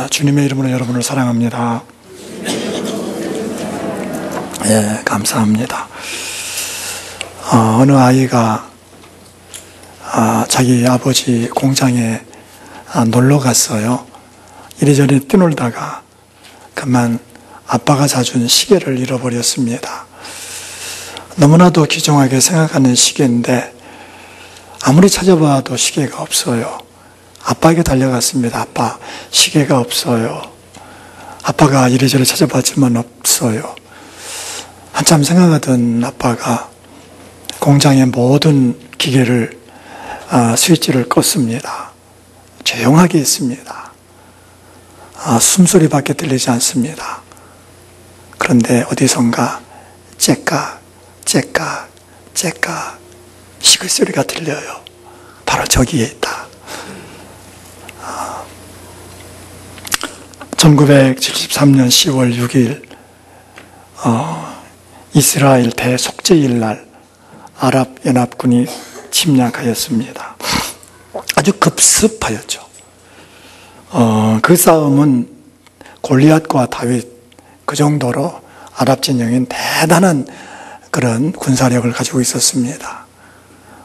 주님의 이름으로 여러분을 사랑합니다. 예, 감사합니다. 어느 아이가 자기 아버지 공장에 놀러 갔어요. 이리저리 뛰놀다가 그만 아빠가 사준 시계를 잃어버렸습니다. 너무나도 귀중하게 생각하는 시계인데 아무리 찾아봐도 시계가 없어요. 아빠에게 달려갔습니다. 아빠, 시계가 없어요. 아빠가 이리저리 찾아봤지만 없어요. 한참 생각하던 아빠가 공장의 모든 기계를 스위치를 껐습니다. 조용하게 있습니다. 숨소리밖에 들리지 않습니다. 그런데 어디선가 째깍 째깍 째깍 시글소리가 들려요. 바로 저기에 있다. 1973년 10월 6일 이스라엘 대속죄일 날 아랍연합군이 침략하였습니다. 아주 급습하였죠. 그 싸움은 골리앗과 다윗, 그 정도로 아랍 진영엔 대단한 그런 군사력을 가지고 있었습니다.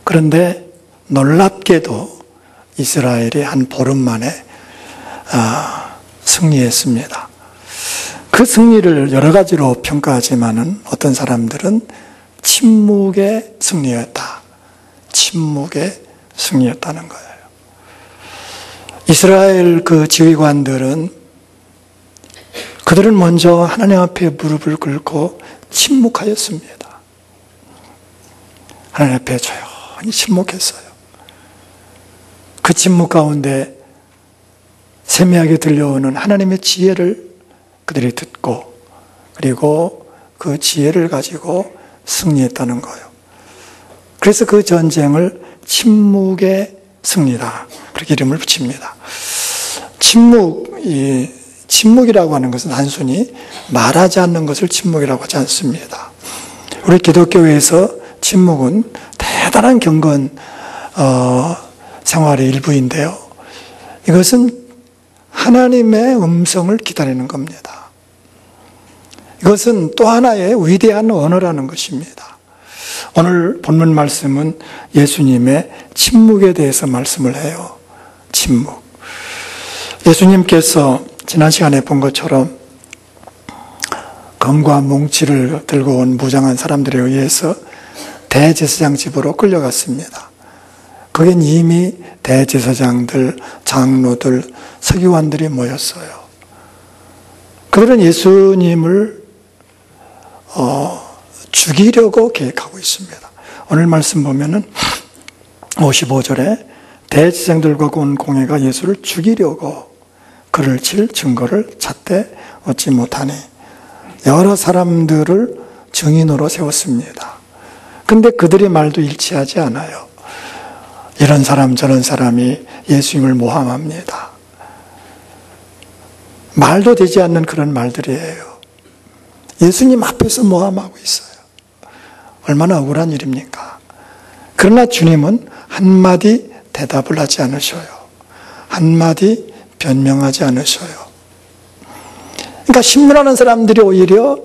그런데 놀랍게도 이스라엘이 한 보름 만에 승리했습니다. 그 승리를 여러 가지로 평가하지만은 어떤 사람들은 침묵의 승리였다. 침묵의 승리였다는 거예요. 이스라엘 그 지휘관들은 그들은 먼저 하나님 앞에 무릎을 꿇고 침묵하였습니다. 하나님 앞에 조용히 침묵했어요. 그 침묵 가운데 세미하게 들려오는 하나님의 지혜를 그들이 듣고 그리고 그 지혜를 가지고 승리했다는 거예요. 그래서 그 전쟁을 침묵의 승리다. 그렇게 이름을 붙입니다. 침묵이라고 하는 것은 단순히 말하지 않는 것을 침묵이라고 하지 않습니다. 우리 기독교에서 침묵은 대단한 경건 생활의 일부인데요. 이것은 하나님의 음성을 기다리는 겁니다. 이것은 또 하나의 위대한 언어라는 것입니다. 오늘 본문 말씀은 예수님의 침묵에 대해서 말씀을 해요. 침묵. 예수님께서 지난 시간에 본 것처럼 검과 뭉치를 들고 온 무장한 사람들에 의해서 대제사장 집으로 끌려갔습니다. 거긴 이미 대제사장들, 장로들, 서기관들이 모였어요. 그들은 예수님을 죽이려고 계획하고 있습니다. 오늘 말씀 보면은 55절에 대제사장들과 온 공회가 예수를 죽이려고 그를 칠 증거를 찾되 얻지 못하니 여러 사람들을 증인으로 세웠습니다. 근데 그들의 말도 일치하지 않아요. 이런 사람 저런 사람이 예수님을 모함합니다. 말도 되지 않는 그런 말들이에요. 예수님 앞에서 모함하고 있어요. 얼마나 억울한 일입니까? 그러나 주님은 한마디 대답을 하지 않으셔요. 한마디 변명하지 않으셔요. 그러니까 신문하는 사람들이 오히려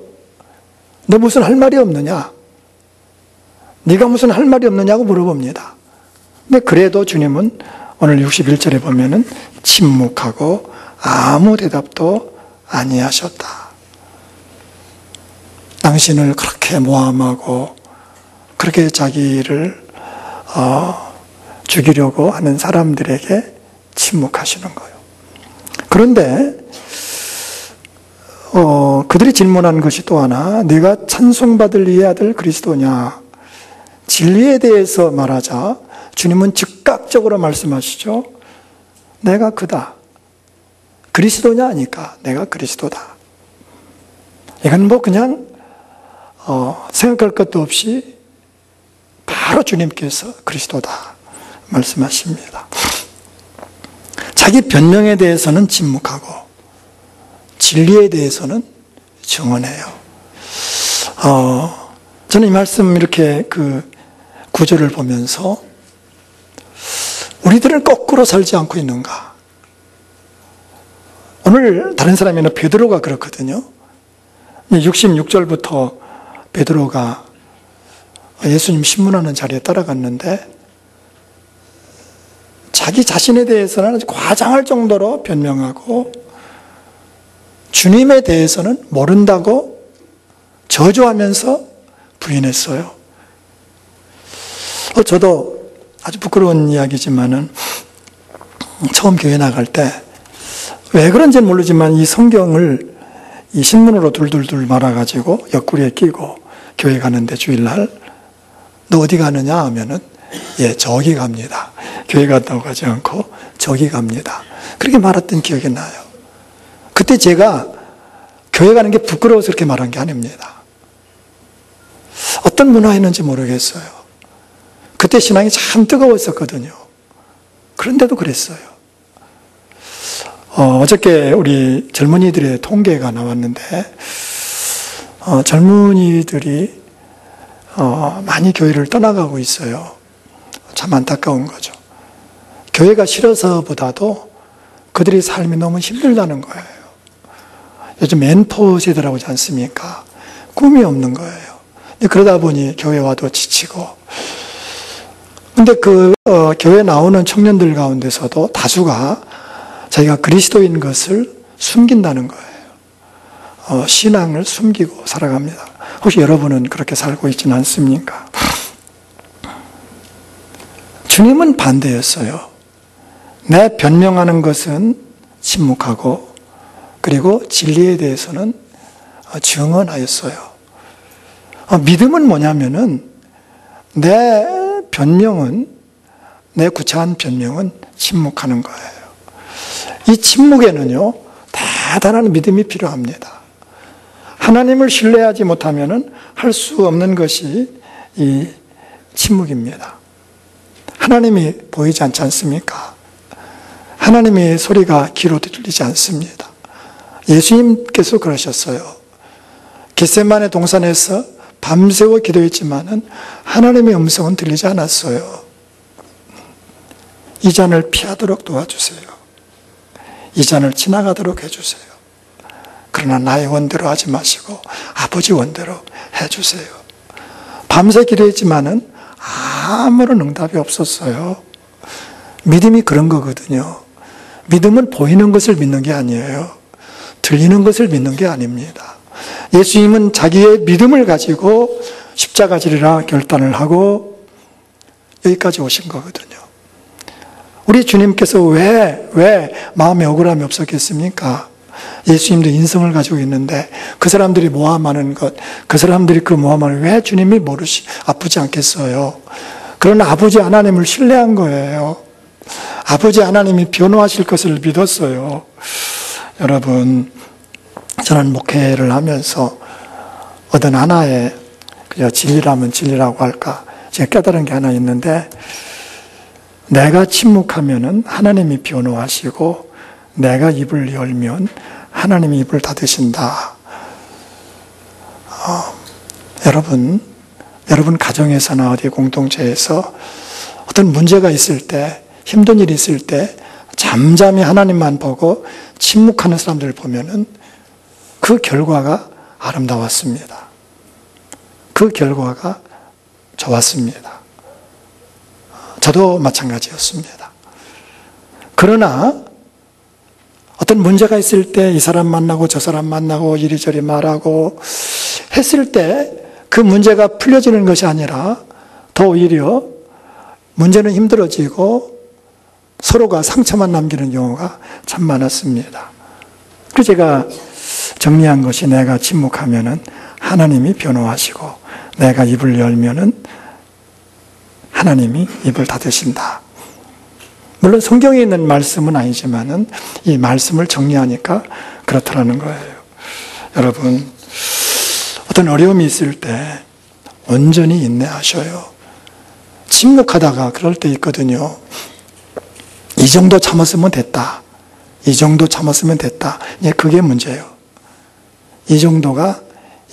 너 무슨 할 말이 없느냐? 네가 무슨 할 말이 없느냐고 물어봅니다. 근데 그래도 주님은 오늘 61절에 보면은 침묵하고 아무 대답도 아니하셨다. 당신을 그렇게 모함하고 그렇게 자기를 죽이려고 하는 사람들에게 침묵하시는 거예요. 그런데 그들이 질문한 것이 또 하나, 네가 찬송받을 이의 아들 그리스도냐? 진리에 대해서 말하자 주님은 즉각적으로 말씀하시죠. 내가 그다. 그리스도냐 하니까 내가 그리스도다. 이건 뭐 그냥 생각할 것도 없이 바로 주님께서 그리스도다 말씀하십니다. 자기 변명에 대해서는 침묵하고 진리에 대해서는 증언해요. 저는 이 말씀 이렇게 그 구절을 보면서 우리들은 거꾸로 살지 않고 있는가? 오늘 다른 사람이나 베드로가 그렇거든요. 66절부터 베드로가 예수님 신문하는 자리에 따라갔는데 자기 자신에 대해서는 과장할 정도로 변명하고 주님에 대해서는 모른다고 저주하면서 부인했어요. 저도 아주 부끄러운 이야기지만은 처음 교회 나갈 때 왜 그런지는 모르지만 이 성경을 이 신문으로 둘둘둘 말아가지고 옆구리에 끼고 교회 가는데 주일날 너 어디 가느냐 하면은 예, 저기 갑니다. 교회 갔다고 가지 않고 저기 갑니다. 그렇게 말했던 기억이 나요. 그때 제가 교회 가는 게 부끄러워서 그렇게 말한 게 아닙니다. 어떤 문화였는지 모르겠어요. 그때 신앙이 참 뜨거웠었거든요. 그런데도 그랬어요. 어저께 우리 젊은이들의 통계가 나왔는데 젊은이들이 많이 교회를 떠나가고 있어요. 참 안타까운 거죠. 교회가 싫어서보다도 그들의 삶이 너무 힘들다는 거예요. 요즘 N4 세대라고 하지 않습니까? 꿈이 없는 거예요. 그러다 보니 교회 와도 지치고. 근데 교회 나오는 청년들 가운데서도 다수가 자기가 그리스도인 것을 숨긴다는 거예요. 신앙을 숨기고 살아갑니다. 혹시 여러분은 그렇게 살고 있지는 않습니까? 주님은 반대였어요. 내 변명하는 것은 침묵하고 그리고 진리에 대해서는 증언하였어요. 믿음은 뭐냐면은 내 변명은 내 구차한 변명은 침묵하는 거예요. 이 침묵에는요 대단한 믿음이 필요합니다. 하나님을 신뢰하지 못하면은 할 수 없는 것이 이 침묵입니다. 하나님이 보이지 않지 않습니까? 하나님의 소리가 귀로 들리지 않습니다. 예수님께서 그러셨어요. 겟세마네 동산에서 밤새워 기도했지만은 하나님의 음성은 들리지 않았어요. 이 잔을 피하도록 도와주세요. 이 잔을 지나가도록 해주세요. 그러나 나의 원대로 하지 마시고 아버지 원대로 해주세요. 밤새 기도했지만은 아무런 응답이 없었어요. 믿음이 그런 거거든요. 믿음은 보이는 것을 믿는 게 아니에요. 들리는 것을 믿는 게 아닙니다. 예수님은 자기의 믿음을 가지고 십자가 지리라 결단을 하고 여기까지 오신 거거든요. 우리 주님께서 왜 마음에 억울함이 없었겠습니까? 예수님도 인성을 가지고 있는데 그 사람들이 모함하는 것, 그 사람들이 그 모함을 왜 주님이 아프지 않겠어요? 그러나 아버지 하나님을 신뢰한 거예요. 아버지 하나님이 변호하실 것을 믿었어요. 여러분, 저는 목회를 하면서 어떤 하나의 진리라면 진리라고 할까 제가 깨달은 게 하나 있는데 내가 침묵하면은 하나님이 변호하시고 내가 입을 열면 하나님이 입을 닫으신다. 여러분 가정에서나 어디 공동체에서 어떤 문제가 있을 때, 힘든 일이 있을 때 잠잠히 하나님만 보고 침묵하는 사람들을 보면은 그 결과가 아름다웠습니다. 그 결과가 좋았습니다. 저도 마찬가지였습니다. 그러나 어떤 문제가 있을 때 이 사람 만나고 저 사람 만나고 이리저리 말하고 했을 때 그 문제가 풀려지는 것이 아니라 더 오히려 문제는 힘들어지고 서로가 상처만 남기는 경우가 참 많았습니다. 그래서 제가 정리한 것이 내가 침묵하면은 하나님이 변호하시고 내가 입을 열면은 하나님이 입을 닫으신다. 물론 성경에 있는 말씀은 아니지만은 이 말씀을 정리하니까 그렇다라는 거예요. 여러분, 어떤 어려움이 있을 때 온전히 인내하셔요. 침묵하다가 그럴 때 있거든요. 이 정도 참았으면 됐다. 이 정도 참았으면 됐다. 그게 문제예요. 이 정도가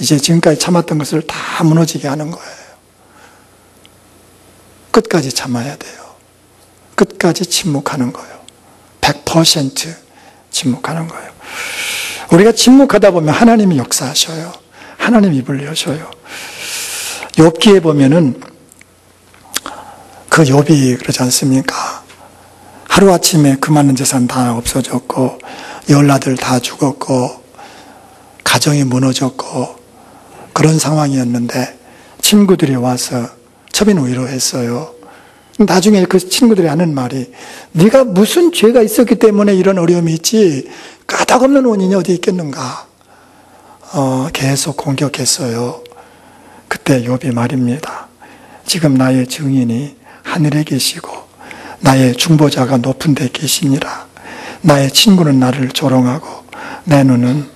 이제 지금까지 참았던 것을 다 무너지게 하는 거예요. 끝까지 참아야 돼요. 끝까지 침묵하는 거예요. 100% 침묵하는 거예요. 우리가 침묵하다 보면 하나님이 역사하셔요. 하나님 입을 여셔요. 욥기에 보면은 그 욥이 그러지 않습니까? 하루아침에 그 많은 재산 다 없어졌고 열아들 다 죽었고 가정이 무너졌고 그런 상황이었는데 친구들이 와서 첩인 위로했어요. 나중에 그 친구들이 하는 말이 네가 무슨 죄가 있었기 때문에 이런 어려움이 있지 까닭없는 원인이 어디 있겠는가. 계속 공격했어요. 그때 욥이 말입니다. 지금 나의 증인이 하늘에 계시고 나의 중보자가 높은 데 계시니라. 나의 친구는 나를 조롱하고 내 눈은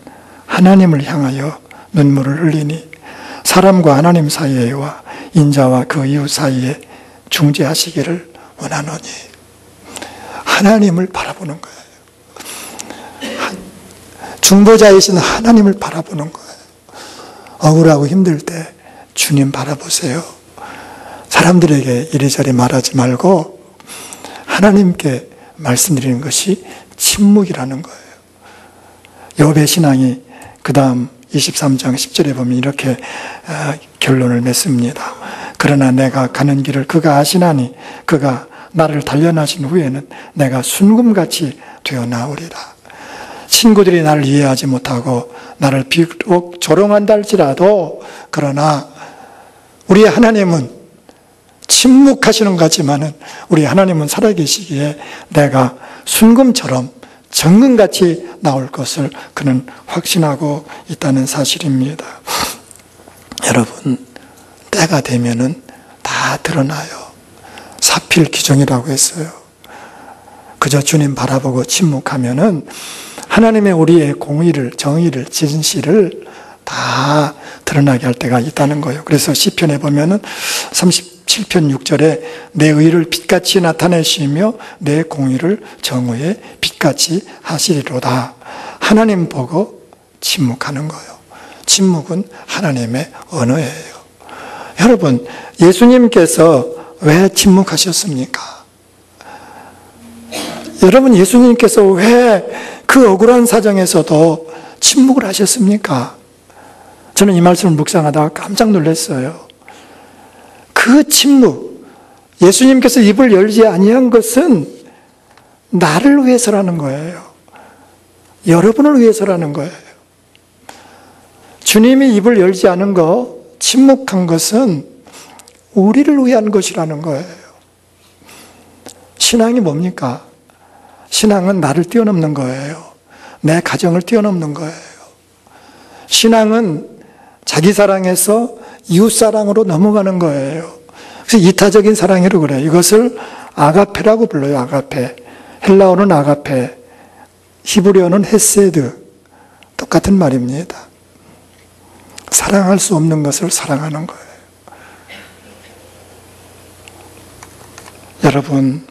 하나님을 향하여 눈물을 흘리니 사람과 하나님 사이에와 인자와 그 이웃 사이에 중재하시기를 원하노니. 하나님을 바라보는 거예요. 중보자이신 하나님을 바라보는 거예요. 억울하고 힘들 때 주님 바라보세요. 사람들에게 이리저리 말하지 말고 하나님께 말씀드리는 것이 침묵이라는 거예요. 욥의 신앙이 그 다음 23장 10절에 보면 이렇게 결론을 맺습니다. 그러나 내가 가는 길을 그가 아시나니 그가 나를 단련하신 후에는 내가 순금같이 되어 나오리라. 친구들이 나를 이해하지 못하고 나를 비록 조롱한다 할지라도 그러나 우리 하나님은 침묵하시는 것 같지만은 우리 하나님은 살아계시기에 내가 순금처럼 정금같이 나올 것을 그는 확신하고 있다는 사실입니다. 여러분, 때가 되면은 다 드러나요. 사필귀정이라고 했어요. 그저 주님 바라보고 침묵하면은 하나님의 우리의 공의를, 정의를, 진실을 다 드러나게 할 때가 있다는 거예요. 그래서 시편에 보면은 37편 6절에 내 의를 빛같이 나타내시며 내 공의를 정의의 빛같이 하시리로다. 하나님 보고 침묵하는 거예요. 침묵은 하나님의 언어예요. 여러분, 예수님께서 왜 침묵하셨습니까? 여러분, 예수님께서 왜 그 억울한 사정에서도 침묵을 하셨습니까? 저는 이 말씀을 묵상하다가 깜짝 놀랐어요. 그 침묵, 예수님께서 입을 열지 아니한 것은 나를 위해서라는 거예요. 여러분을 위해서라는 거예요. 주님이 입을 열지 않은 거, 침묵한 것은 우리를 위한 것이라는 거예요. 신앙이 뭡니까? 신앙은 나를 뛰어넘는 거예요. 내 가정을 뛰어넘는 거예요. 신앙은 자기 사랑에서 이웃 사랑으로 넘어가는 거예요. 그래서 이타적인 사랑이라고 그래요. 이것을 아가페라고 불러요. 아가페. 헬라어는 아가페, 히브리어는 헤세드. 똑같은 말입니다. 사랑할 수 없는 것을 사랑하는 거예요. 여러분,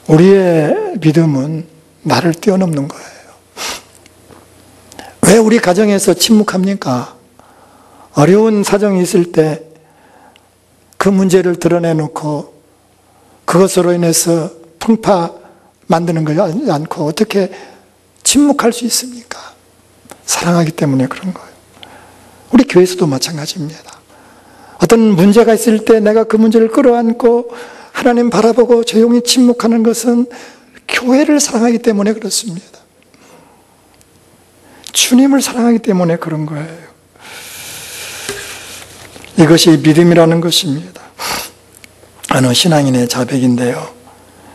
우리의 믿음은 나를 뛰어넘는 거예요. 왜 우리 가정에서 침묵합니까? 어려운 사정이 있을 때 그 문제를 드러내놓고 그것으로 인해서 풍파 만드는 걸 않고 어떻게 침묵할 수 있습니까? 사랑하기 때문에 그런 거예요. 우리 교회에서도 마찬가지입니다. 어떤 문제가 있을 때 내가 그 문제를 끌어안고 하나님 바라보고 조용히 침묵하는 것은 교회를 사랑하기 때문에 그렇습니다. 주님을 사랑하기 때문에 그런 거예요. 이것이 믿음이라는 것입니다. 어느 신앙인의 자백인데요.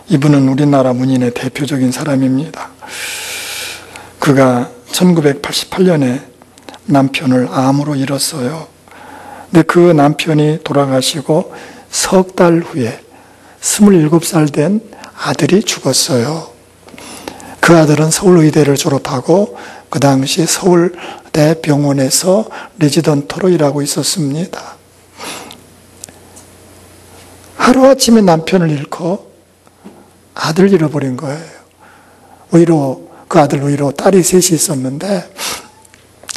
이분은 우리나라 문인의 대표적인 사람입니다. 그가 1988년에 남편을 암으로 잃었어요. 근데 그 남편이 돌아가시고 석 달 후에 27살 된 아들이 죽었어요. 그 아들은 서울의대를 졸업하고 그 당시 서울대병원에서 레지던트로 일하고 있었습니다. 하루아침에 남편을 잃고 아들을 잃어버린 거예요. 의로, 그 아들 의로 딸이 셋이 있었는데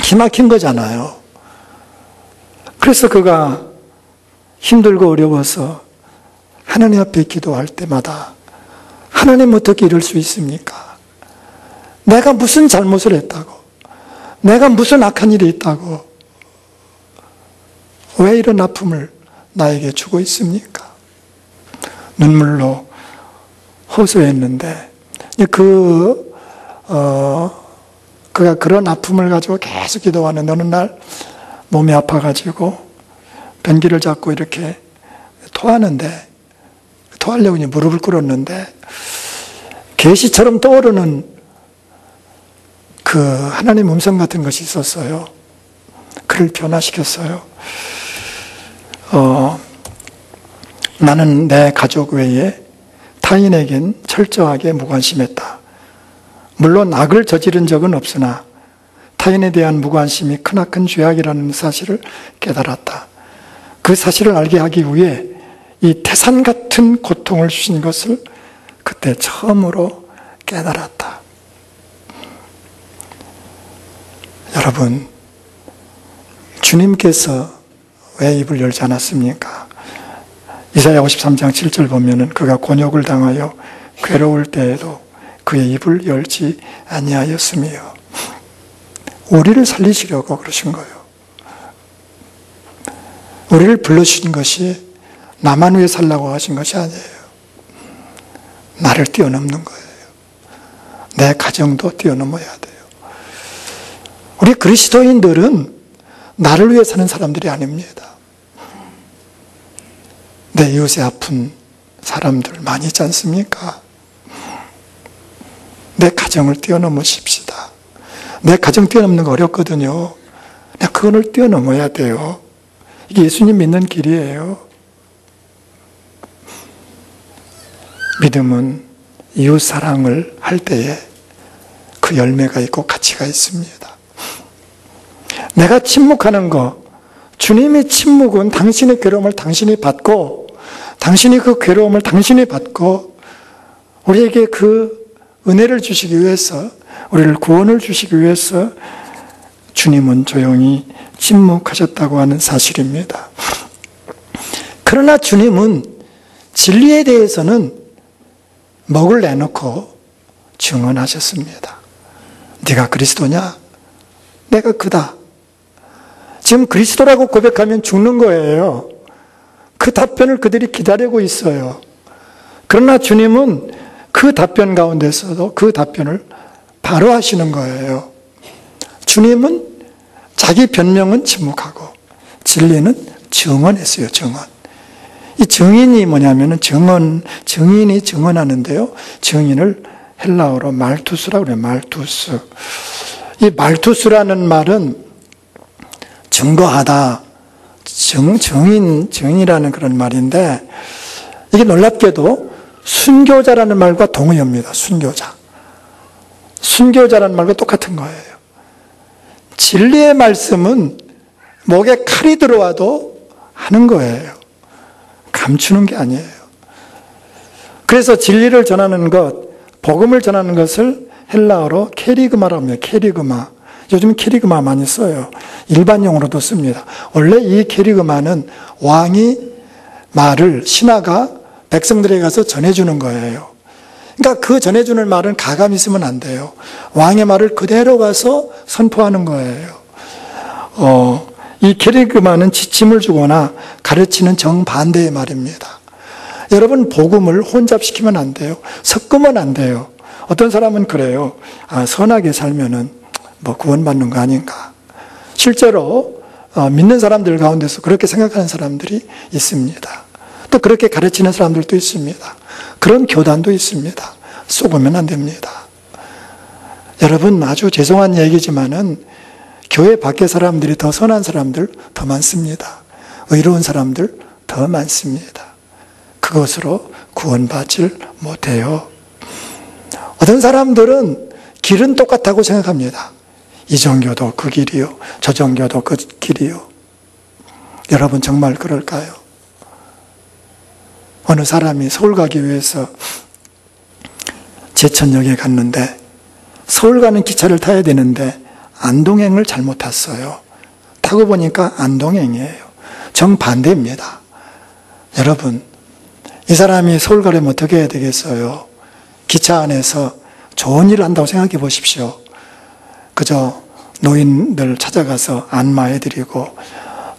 기막힌 거잖아요. 그래서 그가 힘들고 어려워서 하나님 앞에 기도할 때마다 하나님 어떻게 이럴 수 있습니까? 내가 무슨 잘못을 했다고, 내가 무슨 악한 일이 있다고, 왜 이런 아픔을 나에게 주고 있습니까? 눈물로 호소했는데 그가 그런 아픔을 가지고 계속 기도하는데 어느 날 몸이 아파가지고 변기를 잡고 이렇게 토하는데, 토하려고 이제 무릎을 꿇었는데 계시처럼 떠오르는 그 하나님 음성 같은 것이 있었어요. 그를 변화시켰어요. 나는 내 가족 외에 타인에겐 철저하게 무관심했다. 물론 악을 저지른 적은 없으나 타인에 대한 무관심이 크나큰 죄악이라는 사실을 깨달았다. 그 사실을 알게 하기 위해 이 태산 같은 고통을 주신 것을 그때 처음으로 깨달았다. 여러분, 주님께서 왜 입을 열지 않았습니까? 이사야 53장 7절 보면은 그가 곤욕을 당하여 괴로울 때에도 그의 입을 열지 아니하였으며, 우리를 살리시려고 그러신 거예요. 우리를 불러주신 것이 나만 위해 살라고 하신 것이 아니에요. 나를 뛰어넘는 거예요. 내 가정도 뛰어넘어야 돼요. 우리 그리스도인들은 나를 위해 사는 사람들이 아닙니다. 내 이웃에 아픈 사람들 많이 있지 않습니까? 내 가정을 뛰어넘으십시다. 내 가정 뛰어넘는 거 어렵거든요. 그거를 뛰어넘어야 돼요. 이게 예수님 믿는 길이에요. 믿음은 이웃 사랑을 할 때에 그 열매가 있고 가치가 있습니다. 내가 침묵하는 거, 주님의 침묵은 당신의 괴로움을 당신이 받고, 당신이 그 괴로움을 당신이 받고 우리에게 그 은혜를 주시기 위해서, 우리를 구원을 주시기 위해서 주님은 조용히 침묵하셨다고 하는 사실입니다. 그러나 주님은 진리에 대해서는 목을 내놓고 증언하셨습니다. 네가 그리스도냐? 내가 그다. 지금 그리스도라고 고백하면 죽는 거예요. 그 답변을 그들이 기다리고 있어요. 그러나 주님은 그 답변 가운데서도 그 답변을 바로 하시는 거예요. 주님은 자기 변명은 침묵하고 진리는 증언했어요. 증언. 이 증인이 뭐냐면은 증인이 증언하는데요. 증인을 헬라어로 말투스라고 그래요. 말투스. 이 말투스라는 말은 증거하다, 증인이라는 그런 말인데, 이게 놀랍게도 순교자라는 말과 동의어입니다. 순교자. 순교자라는 말과 똑같은 거예요. 진리의 말씀은 목에 칼이 들어와도 하는 거예요. 감추는 게 아니에요. 그래서 진리를 전하는 것, 복음을 전하는 것을 헬라어로 케리그마라고 합니다. 케리그마. 요즘 케리그마 많이 써요. 일반 용어로도 씁니다. 원래 이 케리그마는 왕이 말을, 신하가 백성들에게 가서 전해주는 거예요. 그러니까 그 전해주는 말은 가감히 쓰면 안 돼요. 왕의 말을 그대로 가서 선포하는 거예요. 이 케리그마는 지침을 주거나 가르치는 정반대의 말입니다. 여러분, 복음을 혼잡시키면 안 돼요. 섞으면 안 돼요. 어떤 사람은 그래요. 선하게 살면은 구원받는 거 아닌가. 실제로 믿는 사람들 가운데서 그렇게 생각하는 사람들이 있습니다. 또 그렇게 가르치는 사람들도 있습니다. 그런 교단도 있습니다. 속으면 안 됩니다. 여러분, 아주 죄송한 얘기지만은 교회 밖의 사람들이 더 선한 사람들 더 많습니다. 의로운 사람들 더 많습니다. 그것으로 구원받질 못해요. 어떤 사람들은 길은 똑같다고 생각합니다. 이 종교도 그 길이요, 저 종교도 그 길이요. 여러분, 정말 그럴까요? 어느 사람이 서울 가기 위해서 제천역에 갔는데 서울 가는 기차를 타야 되는데 안동행을 잘못 탔어요. 타고 보니까 안동행이에요. 정반대입니다. 여러분, 이 사람이 서울 가려면 어떻게 해야 되겠어요? 기차 안에서 좋은 일을 한다고 생각해 보십시오. 그저 노인들 찾아가서 안마해드리고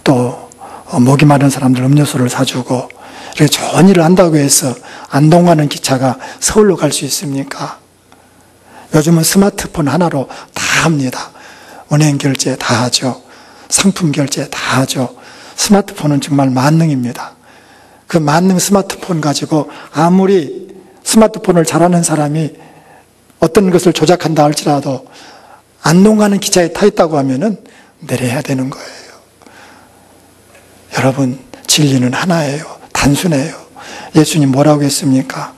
또 목이 마른 사람들 음료수를 사주고 이렇게 좋은 일을 한다고 해서 안동 가는 기차가 서울로 갈 수 있습니까? 요즘은 스마트폰 하나로 다 합니다. 은행 결제 다 하죠. 상품 결제 다 하죠. 스마트폰은 정말 만능입니다. 그 만능 스마트폰 가지고 아무리 스마트폰을 잘하는 사람이 어떤 것을 조작한다 할지라도 안동 가는 기차에 타 있다고 하면은 내려야 되는 거예요. 여러분, 진리는 하나예요. 단순해요. 예수님 뭐라고 했습니까?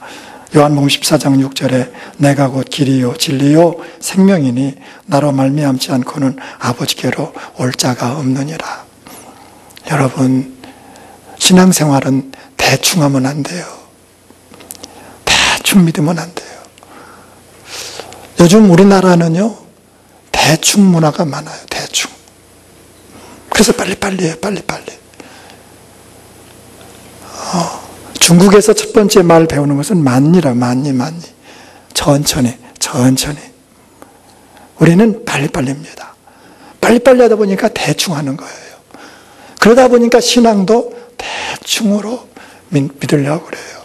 요한복음 14장 6절에 내가 곧 길이요 진리요 생명이니 나로 말미암지 않고는 아버지께로 올 자가 없느니라. 여러분, 신앙생활은 대충 하면 안 돼요. 대충 믿으면 안 돼요. 요즘 우리나라는요, 대충 문화가 많아요. 대충. 그래서 빨리빨리 해요. 빨리빨리. 중국에서 첫 번째 말 배우는 것은 만리라. 만리. 천천히. 우리는 빨리빨리입니다. 빨리빨리 하다 보니까 대충 하는 거예요. 그러다 보니까 신앙도 대충으로 믿으려고 그래요.